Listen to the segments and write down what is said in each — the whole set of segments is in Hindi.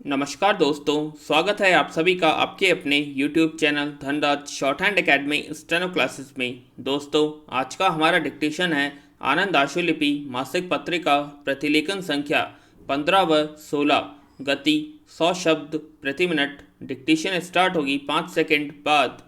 नमस्कार दोस्तों, स्वागत है आप सभी का आपके अपने YouTube channel Dhanraj short hand academy steno classes में। दोस्तों, आज का हमारा डिक्टेशन है आनंद आशुलिपि मासिक पत्रिका प्रतिलेखन संख्या 15 व 16, गति 100 शब्द प्रति मिनट। डिक्टेशन स्टार्ट होगी 5 सेकंड बाद।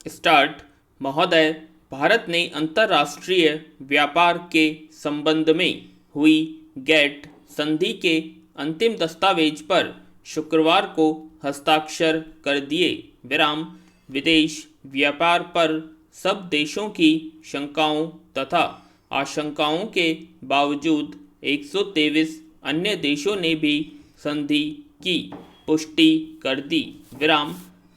स्टार्ट। महोदय, भारत ने अंतर्राष्ट्रीय व्यापार के संबंध में हुई गैट संधि के अंतिम दस्तावेज पर शुक्रवार को हस्ताक्षर कर दिए। विराम। विदेश व्यापार पर सब देशों की शंकाओं तथा आशंकाओं के बावजूद 123 अन्य देशों ने भी संधि की पुष्टि कर दी। विराम।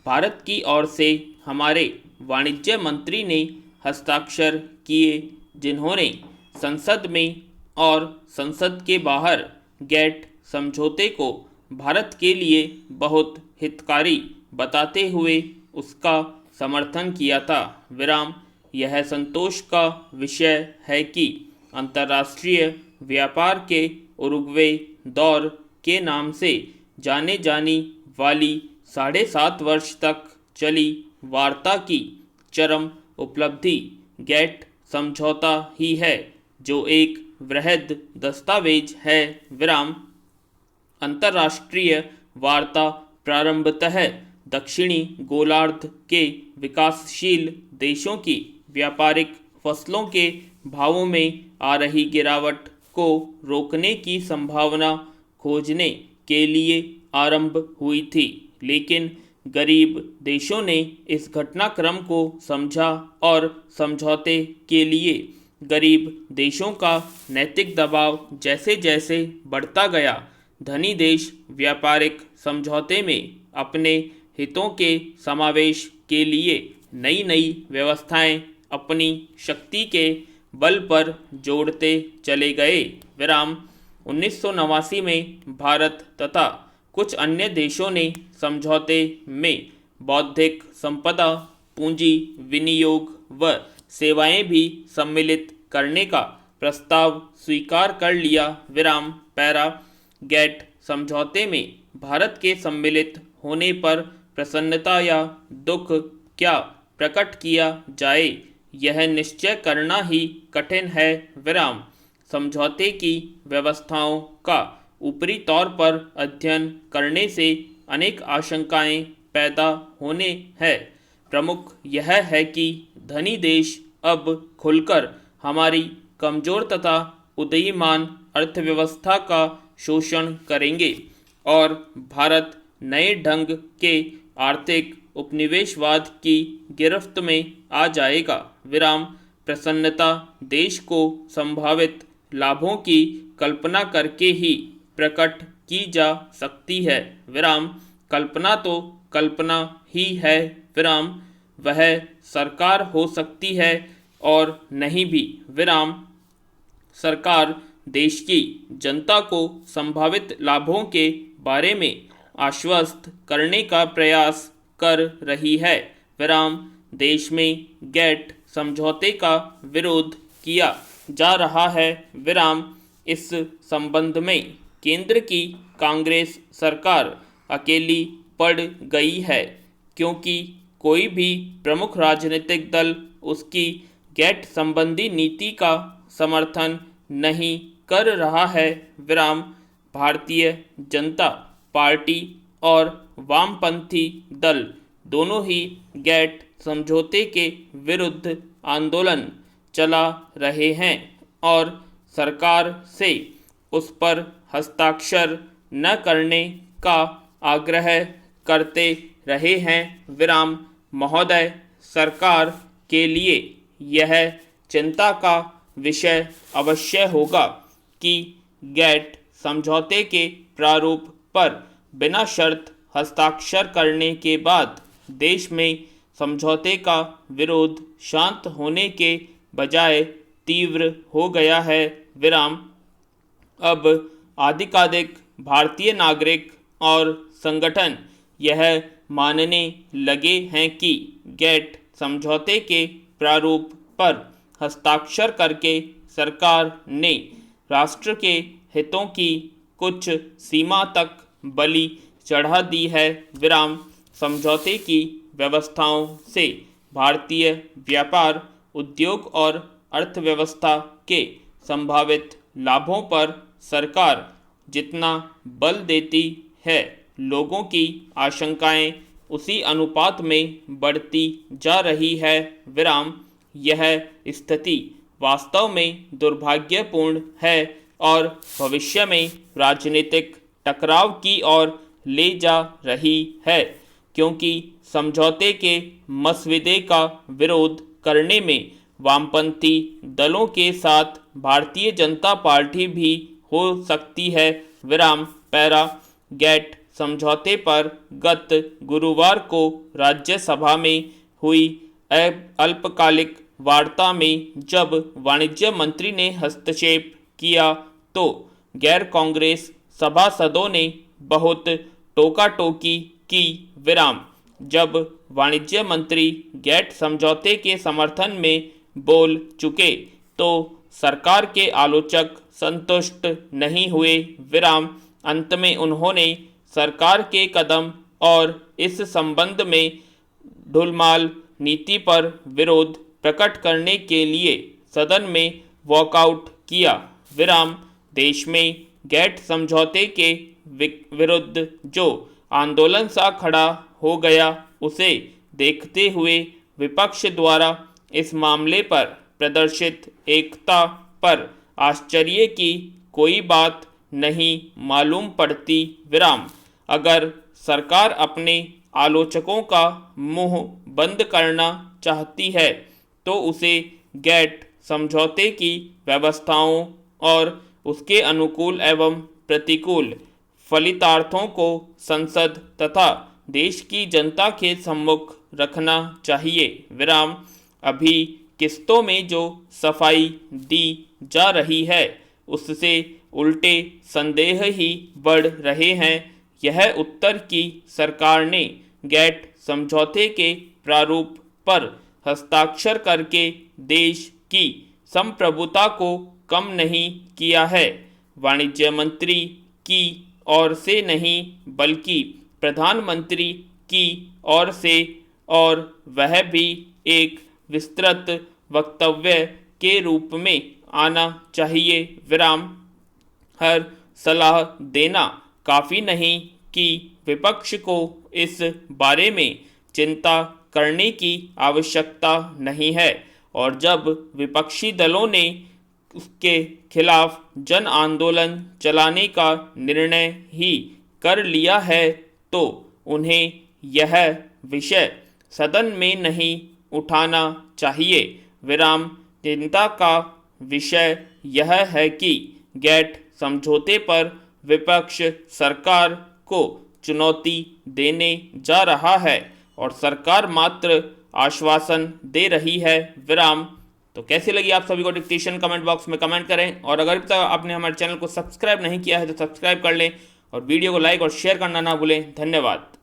भारत की ओर से हमारे वाणिज्य मंत्री ने हस्ताक्षर किए, जिन्होंने संसद में और संसद के बाहर गैट समझौते को भारत के लिए बहुत हितकारी बताते हुए उसका समर्थन किया था। विराम। यह संतोष का विषय है कि अंतर्राष्ट्रीय व्यापार के उरुग्वे दौर के नाम से जाने जाने वाली 7.5 वर्ष तक चली वार्ता की चरम उपलब्धि गैट समझौता ही है, जो एक वृहद दस्तावेज है। विराम। अंतर्राष्ट्रीय वार्ता प्रारंभतः दक्षिणी गोलार्ध के विकासशील देशों की व्यापारिक फसलों के भावों में आ रही गिरावट को रोकने की संभावना खोजने के लिए आरंभ हुई थी, लेकिन गरीब देशों ने इस घटनाक्रम को समझा और समझौते के लिए गरीब देशों का नैतिक दबाव जैसे जैसे बढ़ता गया, धनी देश व्यापारिक समझौते में अपने हितों के समावेश के लिए नई नई व्यवस्थाएं अपनी शक्ति के बल पर जोड़ते चले गए। विराम। 1989 में भारत तथा कुछ अन्य देशों ने समझौते में बौद्धिक संपदा, पूंजी विनियोग व सेवाएं भी सम्मिलित करने का प्रस्ताव स्वीकार कर लिया। विराम। पैरा। गैट समझौते में भारत के सम्मिलित होने पर प्रसन्नता या दुख क्या प्रकट किया जाए, यह निश्चय करना ही कठिन है। विराम। समझौते की व्यवस्थाओं का ऊपरी तौर पर अध्ययन करने से अनेक आशंकाएं पैदा होने हैं। प्रमुख यह है कि धनी देश अब खुलकर हमारी कमजोर तथा उदीयमान अर्थव्यवस्था का शोषण करेंगे और भारत नए ढंग के आर्थिक उपनिवेशवाद की गिरफ्त में आ जाएगा। विराम। प्रसन्नता देश को संभावित लाभों की कल्पना करके ही प्रकट की जा सकती है। विराम। कल्पना तो कल्पना ही है। विराम। वह सरकार हो सकती है और नहीं भी। विराम। सरकार देश की जनता को संभावित लाभों के बारे में आश्वस्त करने का प्रयास कर रही है। विराम। देश में गैट समझौते का विरोध किया जा रहा है। विराम। इस संबंध में केंद्र की कांग्रेस सरकार अकेली पड़ गई है, क्योंकि कोई भी प्रमुख राजनीतिक दल उसकी गैट संबंधी नीति का समर्थन नहीं कर रहा है। विराम। भारतीय जनता पार्टी और वामपंथी दल दोनों ही गैट समझौते के विरुद्ध आंदोलन चला रहे हैं और सरकार से उस पर हस्ताक्षर न करने का आग्रह करते रहे हैं। विराम। महोदय, सरकार के लिए यह चिंता का विषय अवश्य होगा कि गैट समझौते के प्रारूप पर बिना शर्त हस्ताक्षर करने के बाद देश में समझौते का विरोध शांत होने के बजाय तीव्र हो गया है। विराम। अब अधिकाधिक भारतीय नागरिक और संगठन यह मानने लगे हैं कि गैट समझौते के प्रारूप पर हस्ताक्षर करके सरकार ने राष्ट्र के हितों की कुछ सीमा तक बलि चढ़ा दी है। विराम समझौते की व्यवस्थाओं से भारतीय व्यापार, उद्योग और अर्थव्यवस्था के संभावित लाभों पर सरकार जितना बल देती है, लोगों की आशंकाएं उसी अनुपात में बढ़ती जा रही है। विराम यह स्थिति वास्तव में दुर्भाग्यपूर्ण है और भविष्य में राजनीतिक टकराव की ओर ले जा रही है, क्योंकि समझौते के मसौदे का विरोध करने में वामपंथी दलों के साथ भारतीय जनता पार्टी भी हो सकती है। विराम पैरा गेट समझौते पर गत गुरुवार को राज्यसभा में हुई अल्पकालिक वार्ता में जब वाणिज्य मंत्री ने हस्तक्षेप किया तो गैर कांग्रेस सभासदों ने बहुत टोका टोकी की। विराम जब वाणिज्य मंत्री गेट समझौते के समर्थन में बोल चुके तो सरकार के आलोचक संतुष्ट नहीं हुए। विराम अंत में उन्होंने सरकार के कदम और इस संबंध में ढुलमाल नीति पर विरोध प्रकट करने के लिए सदन में वॉकआउट किया। विराम देश में गेट समझौते के विरुद्ध जो आंदोलन सा खड़ा हो गया, उसे देखते हुए विपक्ष द्वारा इस मामले पर प्रदर्शित एकता पर आश्चर्य की कोई बात नहीं मालूम पड़ती। विराम अगर सरकार अपने आलोचकों का मुंह बंद करना चाहती है तो उसे गेट समझौते की व्यवस्थाओं और उसके अनुकूल एवं प्रतिकूल फलितार्थों को संसद तथा देश की जनता के सम्मुख रखना चाहिए। विराम अभी किस्तों में जो सफाई दी जा रही है, उससे उल्टे संदेह ही बढ़ रहे हैं। यह उत्तर की सरकार ने गेट समझौते के प्रारूप पर हस्ताक्षर करके देश की संप्रभुता को कम नहीं किया है। वाणिज्य मंत्री की ओर से नहीं बल्कि प्रधानमंत्री की ओर से, और वह भी एक विस्तृत वक्तव्य के रूप में आना चाहिए। विराम हर सलाह देना काफ़ी नहीं कि विपक्ष को इस बारे में चिंता करने की आवश्यकता नहीं है, और जब विपक्षी दलों ने उसके खिलाफ जन आंदोलन चलाने का निर्णय ही कर लिया है तो उन्हें यह विषय सदन में नहीं उठाना चाहिए। विराम चिंता का विषय यह है कि गेट समझौते पर विपक्ष सरकार को चुनौती देने जा रहा है और सरकार मात्र आश्वासन दे रही है। विराम तो कैसी लगी आप सभी को डिक्टेशन कमेंट बॉक्स में कमेंट करें, और अगर अभी तक आपने हमारे चैनल को सब्सक्राइब नहीं किया है तो सब्सक्राइब कर लें और वीडियो को लाइक और शेयर करना ना भूलें। धन्यवाद।